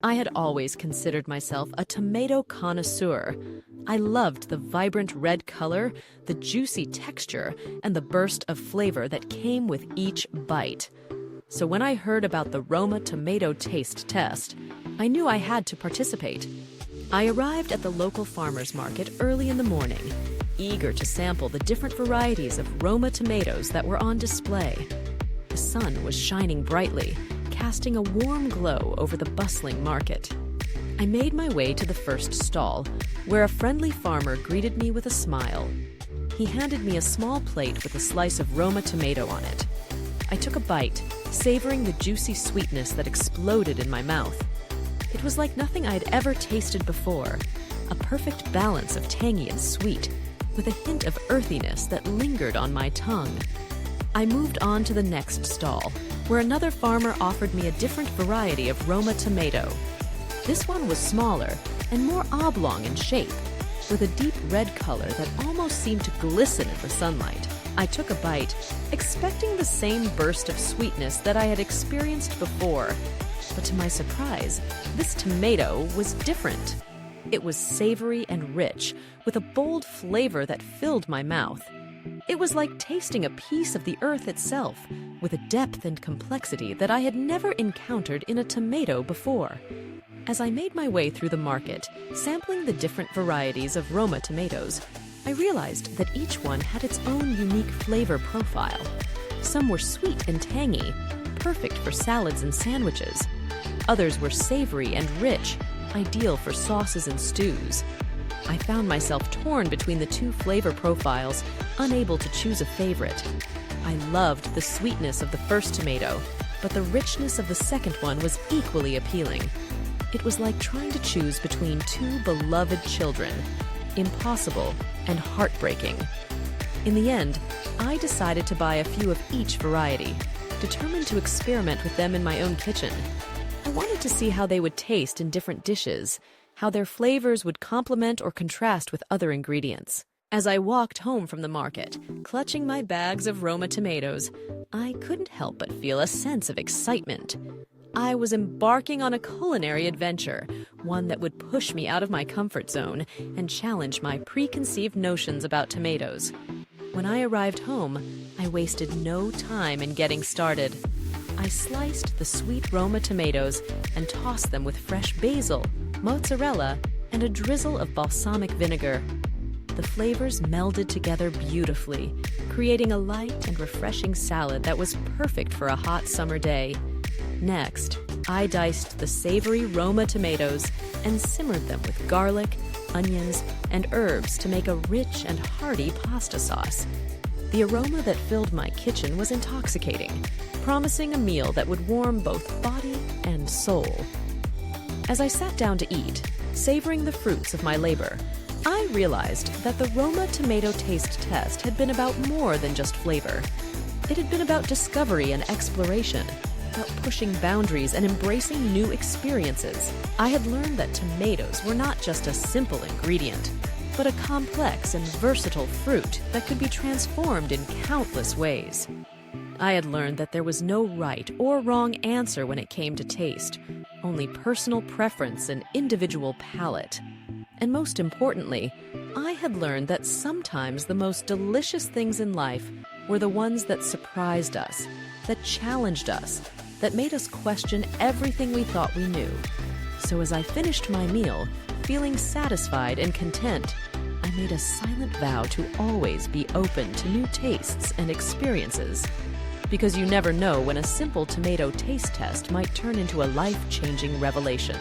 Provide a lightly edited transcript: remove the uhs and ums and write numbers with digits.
I had always considered myself a tomato connoisseur. I loved the vibrant red color, the juicy texture, and the burst of flavor that came with each bite. So when I heard about the Roma tomato taste test, I knew I had to participate. I arrived at the local farmer's market early in the morning, eager to sample the different varieties of Roma tomatoes that were on display. The sun was shining brightly, casting a warm glow over the bustling market. I made my way to the first stall, where a friendly farmer greeted me with a smile. He handed me a small plate with a slice of Roma tomato on it. I took a bite, savoring the juicy sweetness that exploded in my mouth. It was like nothing I had ever tasted before, a perfect balance of tangy and sweet, with a hint of earthiness that lingered on my tongue. I moved on to the next stall, where another farmer offered me a different variety of Roma tomato. This one was smaller and more oblong in shape, with a deep red color that almost seemed to glisten in the sunlight. I took a bite, expecting the same burst of sweetness that I had experienced before. But to my surprise, this tomato was different. It was savory and rich, with a bold flavor that filled my mouth. It was like tasting a piece of the earth itself, with a depth and complexity that I had never encountered in a tomato before. As I made my way through the market, sampling the different varieties of Roma tomatoes, I realized that each one had its own unique flavor profile. Some were sweet and tangy, perfect for salads and sandwiches. Others were savory and rich, ideal for sauces and stews. I found myself torn between the two flavor profiles, unable to choose a favorite. I loved the sweetness of the first tomato, but the richness of the second one was equally appealing. It was like trying to choose between two beloved children, impossible and heartbreaking. In the end, I decided to buy a few of each variety, determined to experiment with them in my own kitchen. I wanted to see how they would taste in different dishes, how their flavors would complement or contrast with other ingredients. As I walked home from the market, clutching my bags of Roma tomatoes, I couldn't help but feel a sense of excitement. I was embarking on a culinary adventure, one that would push me out of my comfort zone and challenge my preconceived notions about tomatoes. When I arrived home, I wasted no time in getting started. I sliced the sweet Roma tomatoes and tossed them with fresh basil, mozzarella, and a drizzle of balsamic vinegar. The flavors melded together beautifully, creating a light and refreshing salad that was perfect for a hot summer day. Next, I diced the savory Roma tomatoes and simmered them with garlic, onions, and herbs to make a rich and hearty pasta sauce. The aroma that filled my kitchen was intoxicating, promising a meal that would warm both body and soul. As I sat down to eat, savoring the fruits of my labor, I realized that the Roma tomato taste test had been about more than just flavor. It had been about discovery and exploration, about pushing boundaries and embracing new experiences. I had learned that tomatoes were not just a simple ingredient, but a complex and versatile fruit that could be transformed in countless ways. I had learned that there was no right or wrong answer when it came to taste, only personal preference and individual palate. And most importantly, I had learned that sometimes the most delicious things in life were the ones that surprised us, that challenged us, that made us question everything we thought we knew. So as I finished my meal, feeling satisfied and content, I made a silent vow to always be open to new tastes and experiences. Because you never know when a simple tomato taste test might turn into a life-changing revelation.